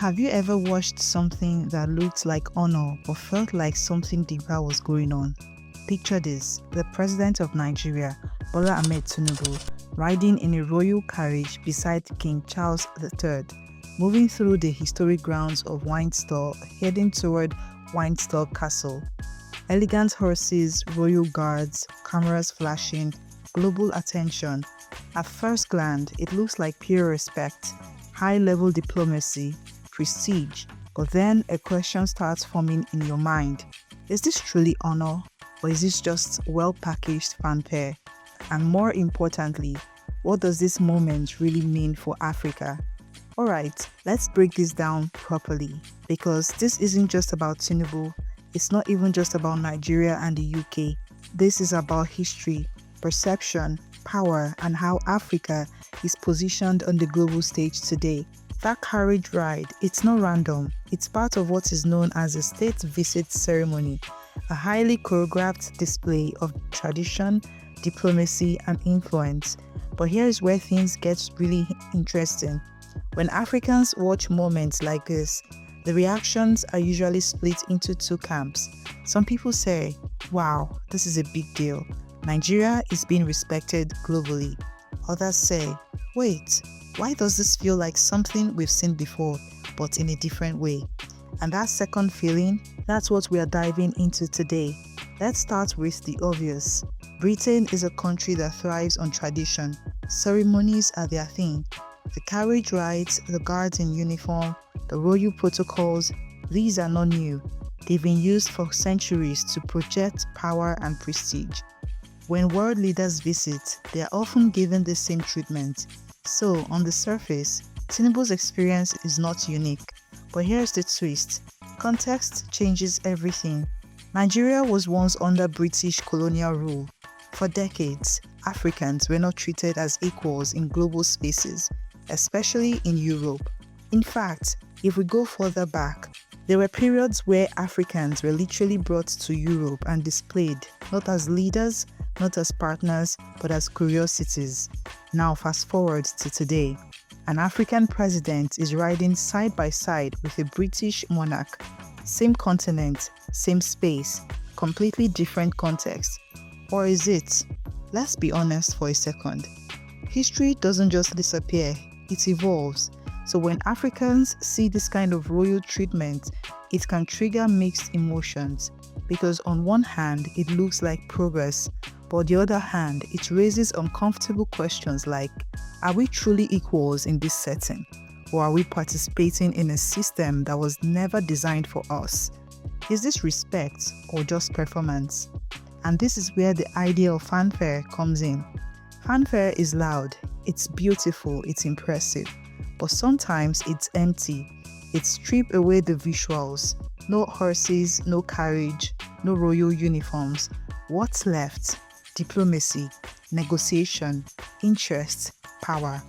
Have you ever watched something that looked like honor but felt like something deeper was going on? Picture this: the president of Nigeria, Bola Ahmed Tinubu, riding in a royal carriage beside King Charles III, moving through the historic grounds of Windsor, heading toward Windsor Castle. Elegant horses, royal guards, cameras flashing, global attention. At first glance, it looks like pure respect, high-level diplomacy, prestige, but then a question starts forming in your mind. Is this truly honor, or is this just well-packaged fanfare? And more importantly, what does this moment really mean for Africa? Alright, let's break this down properly, because this isn't just about Tinubu, it's not even just about Nigeria and the UK. This is about history, perception, power, and how Africa is positioned on the global stage today. That carriage ride, it's not random. It's part of what is known as a state visit ceremony, a highly choreographed display of tradition, diplomacy, and influence. But here's where things get really interesting. When Africans watch moments like this, the reactions are usually split into two camps. Some people say, wow, this is a big deal. Nigeria is being respected globally. Others say, wait, why does this feel like something we've seen before, but in a different way? And that second feeling, that's what we are diving into today. Let's start with the obvious. Britain is a country that thrives on tradition. Ceremonies are their thing. The carriage rides, the guards in uniform, the royal protocols, these are not new. They've been used for centuries to project power and prestige. When world leaders visit, they are often given the same treatment. So, on the surface, Tinubu's experience is not unique. But here's the twist. Context changes everything. Nigeria was once under British colonial rule. For decades, Africans were not treated as equals in global spaces, especially in Europe. In fact, if we go further back, there were periods where Africans were literally brought to Europe and displayed, not as leaders, not as partners, but as curiosities. Now fast forward to today. An African president is riding side by side with a British monarch. Same continent, same space, completely different context. Or is it? Let's be honest for a second. History doesn't just disappear, it evolves. So when Africans see this kind of royal treatment, it can trigger mixed emotions. Because on one hand, it looks like progress, but on the other hand, it raises uncomfortable questions like, are we truly equals in this setting? Or are we participating in a system that was never designed for us? Is this respect or just performance? And this is where the idea of fanfare comes in. Fanfare is loud, it's beautiful, it's impressive, but sometimes it's empty. It strips away the visuals. No horses, no carriage, no royal uniforms. What's left? Diplomacy, negotiation, interest, power.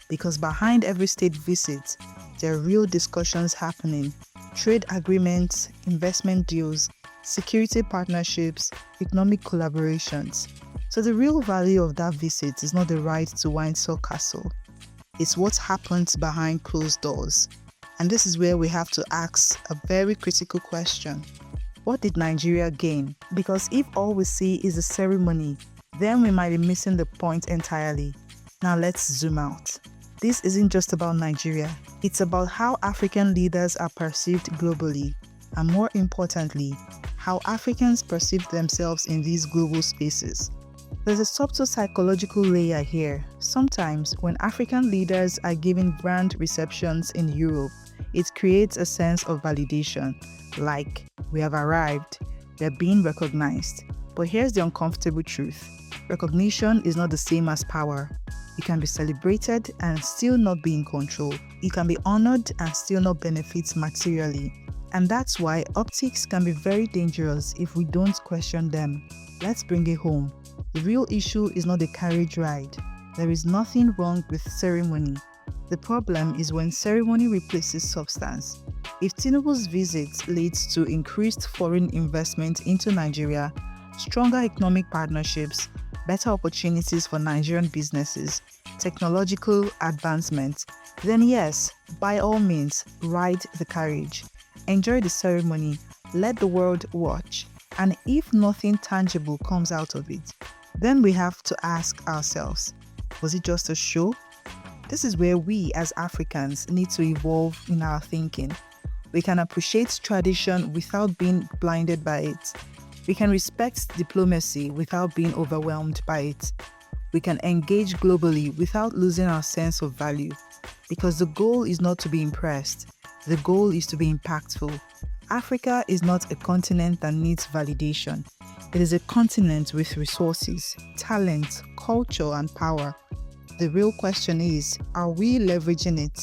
Because behind every state visit, there are real discussions happening. Trade agreements, investment deals, security partnerships, economic collaborations. So the real value of that visit is not the ride to Windsor Castle. It's what happens behind closed doors. And this is where we have to ask a very critical question. What did Nigeria gain? Because if all we see is a ceremony, then we might be missing the point entirely. Now let's zoom out. This isn't just about Nigeria. It's about how African leaders are perceived globally, and more importantly, how Africans perceive themselves in these global spaces. There's a subtle psychological layer here. Sometimes, when African leaders are given grand receptions in Europe, it creates a sense of validation, like, we have arrived, we're being recognized. But here's the uncomfortable truth. Recognition is not the same as power. You can be celebrated and still not be in control. You can be honored and still not benefit materially. And that's why optics can be very dangerous if we don't question them. Let's bring it home. The real issue is not the carriage ride. There is nothing wrong with ceremony. The problem is when ceremony replaces substance. If Tinubu's visit leads to increased foreign investment into Nigeria, stronger economic partnerships, better opportunities for Nigerian businesses, technological advancement, then yes, by all means, ride the carriage. Enjoy the ceremony, let the world watch, and if nothing tangible comes out of it, then we have to ask ourselves, was it just a show? This is where we as Africans need to evolve in our thinking. We can appreciate tradition without being blinded by it. We can respect diplomacy without being overwhelmed by it. We can engage globally without losing our sense of value. Because the goal is not to be impressed, the goal is to be impactful. Africa is not a continent that needs validation. It is a continent with resources, talent, culture, and power. The real question is, are we leveraging it?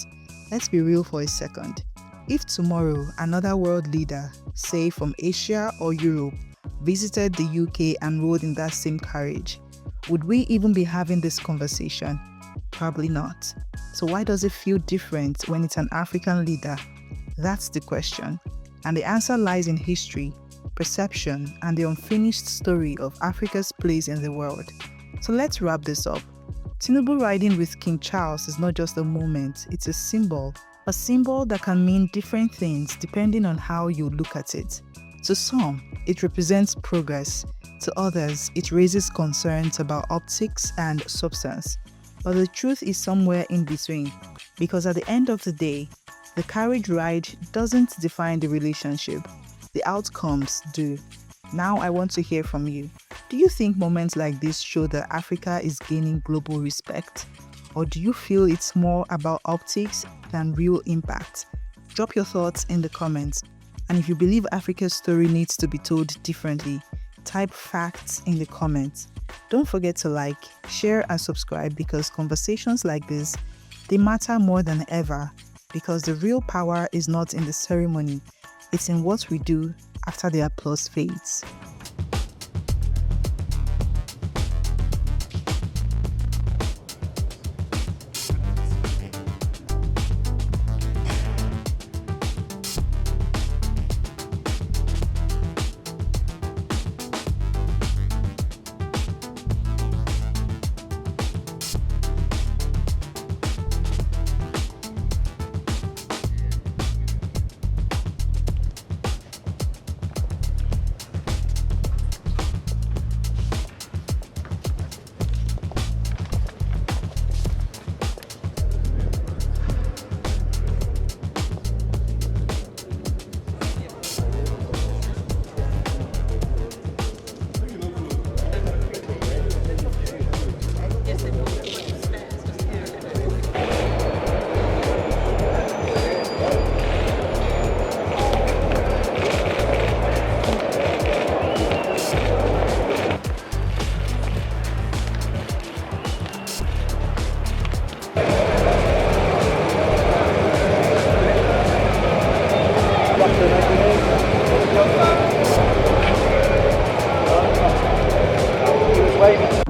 Let's be real for a second. If tomorrow another world leader, say from Asia or Europe, visited the UK and rode in that same carriage, would we even be having this conversation? Probably not. So why does it feel different when it's an African leader? That's the question. And the answer lies in history, perception, and the unfinished story of Africa's place in the world. So let's wrap this up. Tinubu riding with King Charles is not just a moment, it's a symbol that can mean different things depending on how you look at it. To some, it represents progress. To others, it raises concerns about optics and substance. But the truth is somewhere in between, because at the end of the day, the carriage ride doesn't define the relationship. The outcomes do. Now I want to hear from you. Do you think moments like this show that Africa is gaining global respect? Or do you feel it's more about optics than real impact? Drop your thoughts in the comments. And if you believe Africa's story needs to be told differently, type facts in the comments. Don't forget to like, share, and subscribe because conversations like this, they matter more than ever because the real power is not in the ceremony, it's in what we do after the applause fades. He was waving.